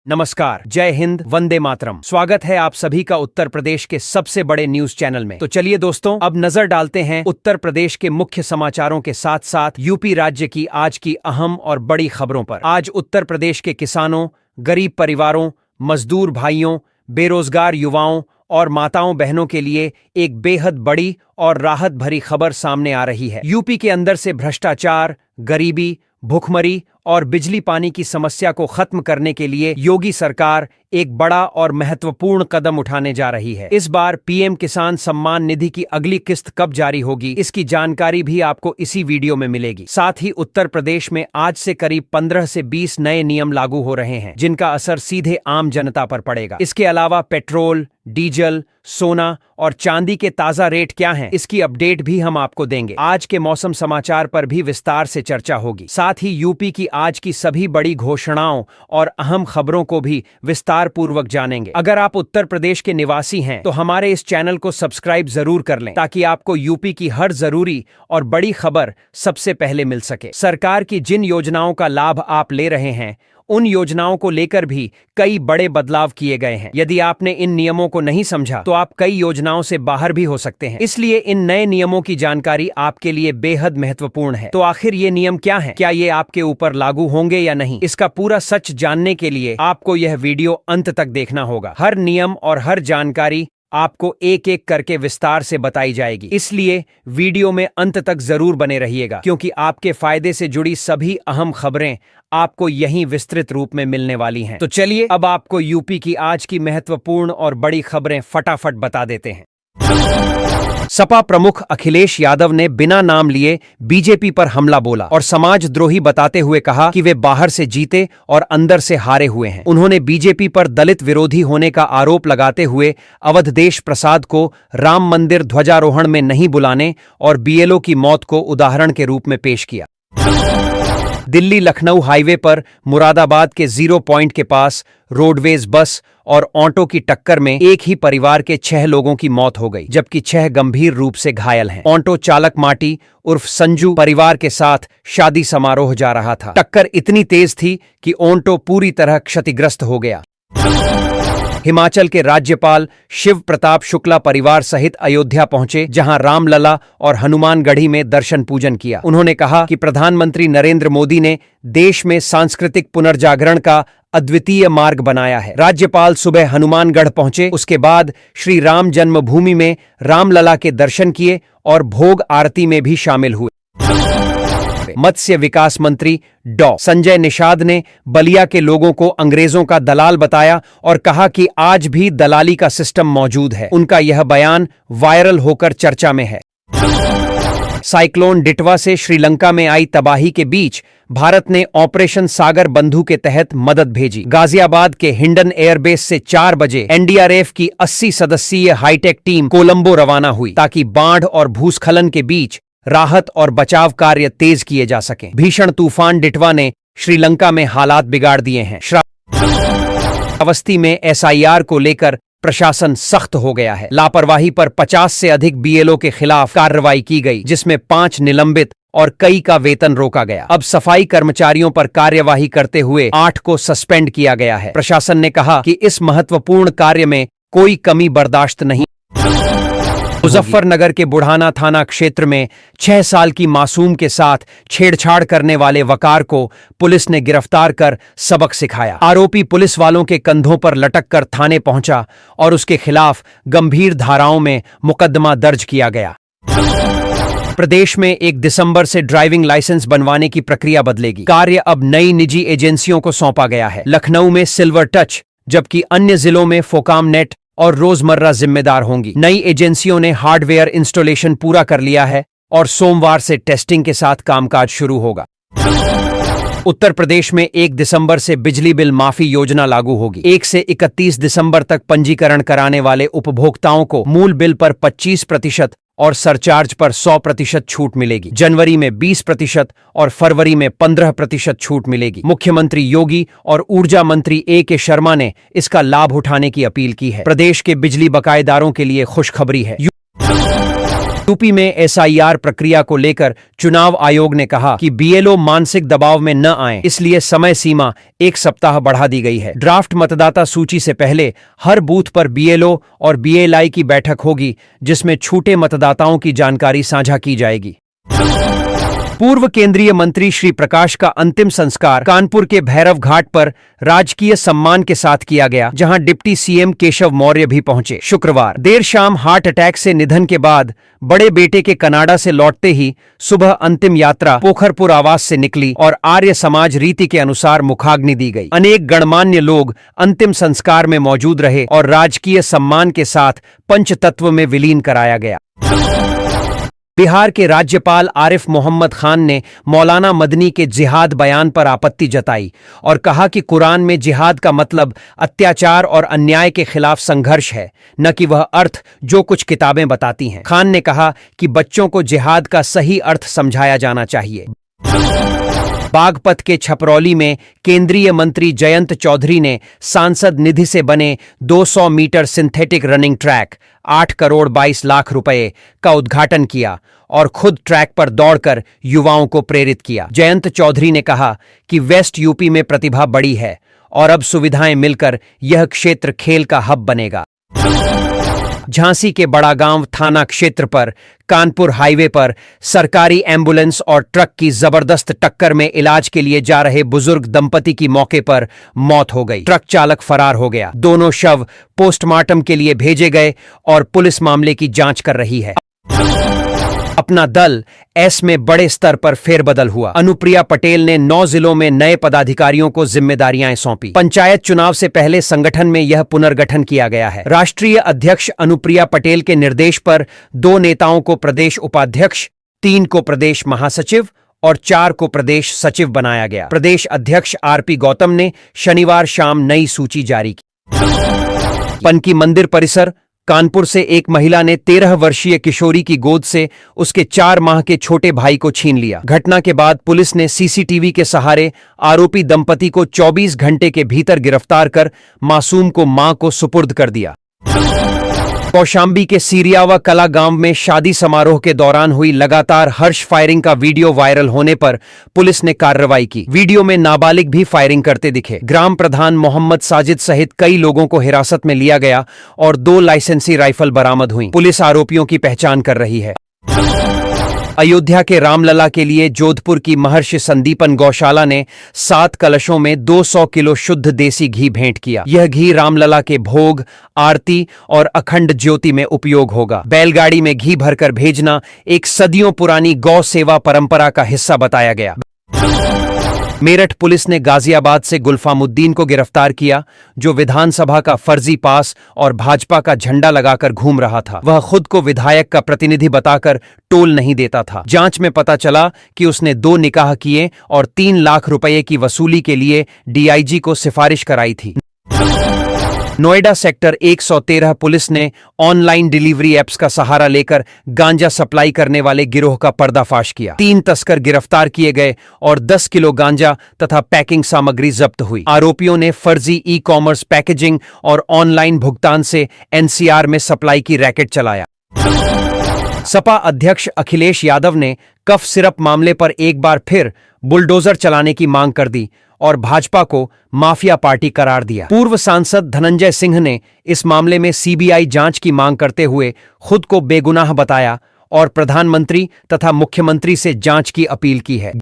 नमस्कार, जय हिंद, वंदे मातरम। स्वागत है आप सभी का उत्तर प्रदेश के सबसे बड़े न्यूज चैनल में। तो चलिए दोस्तों, अब नजर डालते हैं उत्तर प्रदेश के मुख्य समाचारों के साथ साथ यूपी राज्य की आज की अहम और बड़ी खबरों पर। आज उत्तर प्रदेश के किसानों, गरीब परिवारों, मजदूर भाइयों, बेरोजगार युवाओं और माताओं बहनों के लिए एक बेहद बड़ी और राहत भरी खबर सामने आ रही है। यूपी के अंदर से भ्रष्टाचार, गरीबी, भुखमरी और बिजली पानी की समस्या को खत्म करने के लिए योगी सरकार एक बड़ा और महत्वपूर्ण कदम उठाने जा रही है। इस बार पीएम किसान सम्मान निधि की अगली किस्त कब जारी होगी, इसकी जानकारी भी आपको इसी वीडियो में मिलेगी। साथ ही उत्तर प्रदेश में आज से करीब 15 से 20 नए नियम लागू हो रहे हैं, जिनका असर सीधे आम जनता पर पड़ेगा। इसके अलावा पेट्रोल, डीजल, सोना और चांदी के ताजा रेट क्या हैं, इसकी अपडेट भी हम आपको देंगे। आज के मौसम समाचार पर भी विस्तार से चर्चा होगी। साथ ही यूपी की आज की सभी बड़ी घोषणाओं और अहम खबरों को भी विस्तार पूर्वक जानेंगे। अगर आप उत्तर प्रदेश के निवासी हैं तो हमारे इस चैनल को सब्सक्राइब जरूर कर लें, ताकि आपको यूपी की हर जरूरी और बड़ी खबर सबसे पहले मिल सके। सरकार की जिन योजनाओं का लाभ आप ले रहे हैं, उन योजनाओं को लेकर भी कई बड़े बदलाव किए गए हैं। यदि आपने इन नियमों को नहीं समझा तो आप कई योजनाओं से बाहर भी हो सकते हैं। इसलिए इन नए नियमों की जानकारी आपके लिए बेहद महत्वपूर्ण है। तो आखिर ये नियम क्या हैं? क्या ये आपके ऊपर लागू होंगे या नहीं? इसका पूरा सच जानने के लिए आपको यह वीडियो अंत तक देखना होगा। हर नियम और हर जानकारी आपको एक एक करके विस्तार से बताई जाएगी, इसलिए वीडियो में अंत तक जरूर बने रहिएगा, क्योंकि आपके फायदे से जुड़ी सभी अहम खबरें आपको यहीं विस्तृत रूप में मिलने वाली हैं। तो चलिए अब आपको यूपी की आज की महत्वपूर्ण और बड़ी खबरें फटाफट बता देते हैं। सपा प्रमुख अखिलेश यादव ने बिना नाम लिए बीजेपी पर हमला बोला और समाजद्रोही बताते हुए कहा कि वे बाहर से जीते और अंदर से हारे हुए हैं। उन्होंने बीजेपी पर दलित विरोधी होने का आरोप लगाते हुए अवधेश प्रसाद को राम मंदिर ध्वजारोहण में नहीं बुलाने और बीएलओ की मौत को उदाहरण के रूप में पेश किया। दिल्ली लखनऊ हाईवे पर मुरादाबाद के 0 पॉइंट के पास रोडवेज बस और ऑटो की टक्कर में एक ही परिवार के 6 लोगों की मौत हो गई, जबकि 6 गंभीर रूप से घायल हैं। ऑटो चालक माटी उर्फ संजू परिवार के साथ शादी समारोह जा रहा था। टक्कर इतनी तेज थी कि ऑटो पूरी तरह क्षतिग्रस्त हो गया। हिमाचल के राज्यपाल शिव प्रताप शुक्ला परिवार सहित अयोध्या पहुंचे, जहां रामलला और हनुमानगढ़ी में दर्शन पूजन किया। उन्होंने कहा कि प्रधानमंत्री नरेंद्र मोदी ने देश में सांस्कृतिक पुनर्जागरण का अद्वितीय मार्ग बनाया है। राज्यपाल सुबह हनुमानगढ़ पहुंचे, उसके बाद श्री राम जन्मभूमि में रामलला के दर्शन किए और भोग आरती में भी शामिल हुए। मत्स्य विकास मंत्री डॉ. संजय निषाद ने बलिया के लोगों को अंग्रेजों का दलाल बताया और कहा कि आज भी दलाली का सिस्टम मौजूद है। उनका यह बयान वायरल होकर चर्चा में है। साइक्लोन डिटवा से श्रीलंका में आई तबाही के बीच भारत ने ऑपरेशन सागर बंधु के तहत मदद भेजी। गाजियाबाद के हिंडन एयरबेस से 4 बजे एनडीआरएफ की 80 सदस्यीय हाईटेक टीम कोलंबो रवाना हुई, ताकि बाढ़ और भूस्खलन के बीच राहत और बचाव कार्य तेज किए जा सकें। भीषण तूफान डिटवा ने श्रीलंका में हालात बिगाड़ दिए हैं। श्रावस्ती में एसआईआर को लेकर प्रशासन सख्त हो गया है। लापरवाही पर 50 से अधिक बीएलओ के खिलाफ कार्रवाई की गई, जिसमें 5 निलंबित और कई का वेतन रोका गया। अब सफाई कर्मचारियों पर कार्यवाही करते हुए 8 को सस्पेंड किया गया है। प्रशासन ने कहा कि इस महत्वपूर्ण कार्य में कोई कमी बर्दाश्त नहीं। मुजफ्फरनगर के बुढ़ाना थाना क्षेत्र में 6 साल की मासूम के साथ छेड़छाड़ करने वाले वकार को पुलिस ने गिरफ्तार कर सबक सिखाया। आरोपी पुलिस वालों के कंधों पर लटक कर थाने पहुंचा और उसके खिलाफ गंभीर धाराओं में मुकदमा दर्ज किया गया। प्रदेश में 1 दिसंबर से ड्राइविंग लाइसेंस बनवाने की प्रक्रिया बदलेगी। कार्य अब नई निजी एजेंसियों को सौंपा गया है। लखनऊ में सिल्वर टच, जबकि अन्य जिलों में फोकाम नेट और रोजमर्रा जिम्मेदार होंगी। नई एजेंसियों ने हार्डवेयर इंस्टॉलेशन पूरा कर लिया है और सोमवार से टेस्टिंग के साथ कामकाज शुरू होगा। उत्तर प्रदेश में 1 दिसंबर से बिजली बिल माफी योजना लागू होगी। 1 से 31 दिसंबर तक पंजीकरण कराने वाले उपभोक्ताओं को मूल बिल पर 25% और सरचार्ज पर 100% छूट मिलेगी। जनवरी में 20% और फरवरी में 15% छूट मिलेगी। मुख्यमंत्री योगी और ऊर्जा मंत्री ए.के. शर्मा ने इसका लाभ उठाने की अपील की है। प्रदेश के बिजली बकायेदारों के लिए खुशखबरी है। यूपी में एसआईआर प्रक्रिया को लेकर चुनाव आयोग ने कहा कि बीएलओ मानसिक दबाव में न आए, इसलिए समय सीमा 1 सप्ताह बढ़ा दी गई है। ड्राफ्ट मतदाता सूची से पहले हर बूथ पर बीएलओ और बीएलआई की बैठक होगी, जिसमें छूटे मतदाताओं की जानकारी साझा की जाएगी। पूर्व केंद्रीय मंत्री श्री प्रकाश का अंतिम संस्कार कानपुर के भैरव घाट पर राजकीय सम्मान के साथ किया गया, जहां डिप्टी सीएम केशव मौर्य भी पहुंचे। शुक्रवार देर शाम हार्ट अटैक से निधन के बाद बड़े बेटे के कनाडा से लौटते ही सुबह अंतिम यात्रा पोखरपुर आवास से निकली और आर्य समाज रीति के अनुसार मुखाग्नि दी गई। अनेक गणमान्य लोग अंतिम संस्कार में मौजूद रहे और राजकीय सम्मान के साथ पंचतत्व में विलीन कराया गया। बिहार के राज्यपाल आरिफ मोहम्मद खान ने मौलाना मदनी के जिहाद बयान पर आपत्ति जताई और कहा कि कुरान में जिहाद का मतलब अत्याचार और अन्याय के खिलाफ संघर्ष है, न कि वह अर्थ जो कुछ किताबें बताती हैं। खान ने कहा कि बच्चों को जिहाद का सही अर्थ समझाया जाना चाहिए। बागपत के छपरौली में केंद्रीय मंत्री जयंत चौधरी ने सांसद निधि से बने 200 metre synthetic running track 8 crore 22 lakh रुपए का उद्घाटन किया और खुद ट्रैक पर दौड़कर युवाओं को प्रेरित किया। जयंत चौधरी ने कहा कि वेस्ट यूपी में प्रतिभा बड़ी है और अब सुविधाएं मिलकर यह क्षेत्र खेल का हब बनेगा। झांसी के बड़ागांव थाना क्षेत्र पर कानपुर हाईवे पर सरकारी एम्बुलेंस और ट्रक की जबरदस्त टक्कर में इलाज के लिए जा रहे बुजुर्ग दंपति की मौके पर मौत हो गई। ट्रक चालक फरार हो गया। दोनों शव पोस्टमार्टम के लिए भेजे गए और पुलिस मामले की जांच कर रही है। अपना दल एस में बड़े स्तर पर फेरबदल हुआ। अनुप्रिया पटेल ने 9 जिलों में नए पदाधिकारियों को जिम्मेदारियां सौंपी। पंचायत चुनाव से पहले संगठन में यह पुनर्गठन किया गया है। राष्ट्रीय अध्यक्ष अनुप्रिया पटेल के निर्देश पर 2 नेताओं को प्रदेश उपाध्यक्ष, 3 को प्रदेश महासचिव और 4 को प्रदेश सचिव बनाया गया। प्रदेश अध्यक्ष आरपी गौतम ने शनिवार शाम नई सूची जारी की। पनकी मंदिर परिसर कानपुर से एक महिला ने 13 वर्षीय किशोरी की गोद से उसके 4 माह के छोटे भाई को छीन लिया। घटना के बाद पुलिस ने सीसीटीवी के सहारे आरोपी दंपति को 24 घंटे के भीतर गिरफ्तार कर मासूम को मां को सुपुर्द कर दिया। कौशाम्बी के सीरियावा कला गांव में शादी समारोह के दौरान हुई लगातार हर्ष फायरिंग का वीडियो वायरल होने पर पुलिस ने कार्रवाई की। वीडियो में नाबालिग भी फायरिंग करते दिखे। ग्राम प्रधान मोहम्मद साजिद सहित कई लोगों को हिरासत में लिया गया और 2 लाइसेंसी राइफल बरामद हुई। पुलिस आरोपियों की पहचान कर रही है। अयोध्या के रामलला के लिए जोधपुर की महर्षि संदीपन गौशाला ने 7 कलशों में 200 किलो शुद्ध देसी घी भेंट किया। यह घी रामलला के भोग, आरती और अखंड ज्योति में उपयोग होगा। बैलगाड़ी में घी भरकर भेजना एक सदियों पुरानी गौ सेवा परंपरा का हिस्सा बताया गया। मेरठ पुलिस ने गाजियाबाद से गुलफामुद्दीन को गिरफ्तार किया, जो विधानसभा का फर्जी पास और भाजपा का झंडा लगाकर घूम रहा था। वह खुद को विधायक का प्रतिनिधि बताकर टोल नहीं देता था। जांच में पता चला कि उसने 2 निकाह किए और 3 लाख रुपए की वसूली के लिए डीआईजी को सिफारिश कराई थी। नोएडा सेक्टर 113 पुलिस ने ऑनलाइन डिलीवरी एप्स का सहारा लेकर गांजा सप्लाई करने वाले गिरोह का पर्दाफाश किया। 3 तस्कर गिरफ्तार किए गए और 10 किलो गांजा तथा पैकिंग सामग्री जब्त हुई। आरोपियों ने फर्जी ई-कॉमर्स पैकेजिंग और ऑनलाइन भुगतान से एनसीआर में सप्लाई की रैकेट चलाया। सपा अध्यक्ष अखिलेश यादव ने कफ सिरप मामले पर एक बार फिर बुलडोजर चलाने की मांग कर दी और भाजपा को माफिया पार्टी करार दिया। पूर्व सांसद धनंजय सिंह ने इस मामले में सीबीआई जांच की मांग करते हुए खुद को बेगुनाह बताया और प्रधानमंत्री तथा मुख्यमंत्री से जांच की अपील की है।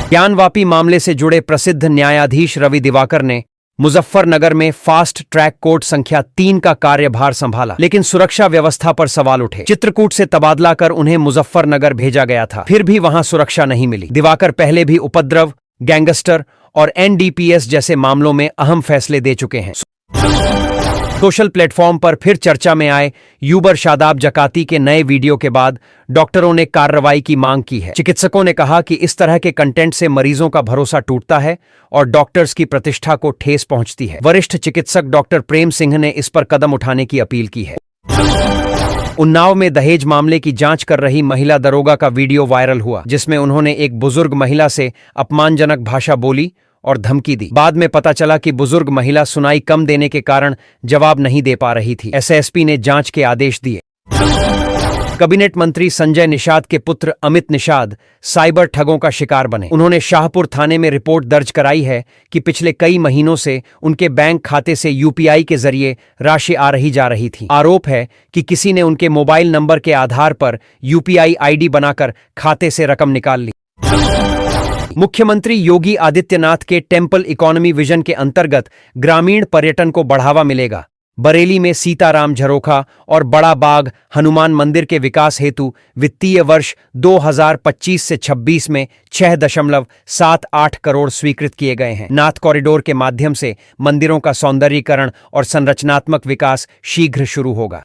ज्ञानवापी मामले से जुड़े प्रसिद्ध न्यायाधीश रवि दिवाकर ने मुजफ्फरनगर में फास्ट ट्रैक कोर्ट संख्या 3 का कार्यभार संभाला, लेकिन सुरक्षा व्यवस्था पर सवाल उठे। चित्रकूट से तबादला कर उन्हें मुजफ्फरनगर भेजा गया था, फिर भी वहां सुरक्षा नहीं मिली। दिवाकर पहले भी उपद्रव, गैंगस्टर और एनडीपीएस जैसे मामलों में अहम फैसले दे चुके हैं। सोशल प्लेटफॉर्म पर फिर चर्चा में आए यूबर शादाब जकाती के नए वीडियो के बाद डॉक्टरों ने कार्रवाई की मांग की है। चिकित्सकों ने कहा कि इस तरह के कंटेंट से मरीजों का भरोसा टूटता है और डॉक्टर्स की प्रतिष्ठा को ठेस पहुंचती है। वरिष्ठ चिकित्सक डॉक्टर प्रेम सिंह ने इस पर कदम उठाने की अपील की है। उन्नाव में दहेज मामले की जांच कर रही महिला दरोगा का वीडियो वायरल हुआ, जिसमें उन्होंने एक बुजुर्ग महिला से अपमानजनक भाषा बोली और धमकी दी। बाद में पता चला कि बुजुर्ग महिला सुनाई कम देने के कारण जवाब नहीं दे पा रही थी। एसएसपी ने जांच के आदेश दिए। कैबिनेट मंत्री संजय निषाद के पुत्र अमित निषाद साइबर ठगों का शिकार बने। उन्होंने शाहपुर थाने में रिपोर्ट दर्ज कराई है कि पिछले कई महीनों से उनके बैंक खाते से यूपीआई के जरिए राशि आ रही जा रही थी। आरोप है कि किसी ने उनके मोबाइल नंबर के आधार पर यूपीआई आईडी बनाकर खाते से रकम निकाल ली। मुख्यमंत्री योगी आदित्यनाथ के टेम्पल इकोनॉमी विजन के अंतर्गत ग्रामीण पर्यटन को बढ़ावा मिलेगा। बरेली में सीताराम झरोखा और बड़ा बाग हनुमान मंदिर के विकास हेतु वित्तीय वर्ष 2025 से 26 में 6.78 करोड़ स्वीकृत किए गए हैं। नाथ कॉरिडोर के माध्यम से मंदिरों का सौंदर्यीकरण और संरचनात्मक विकास शीघ्र शुरू होगा।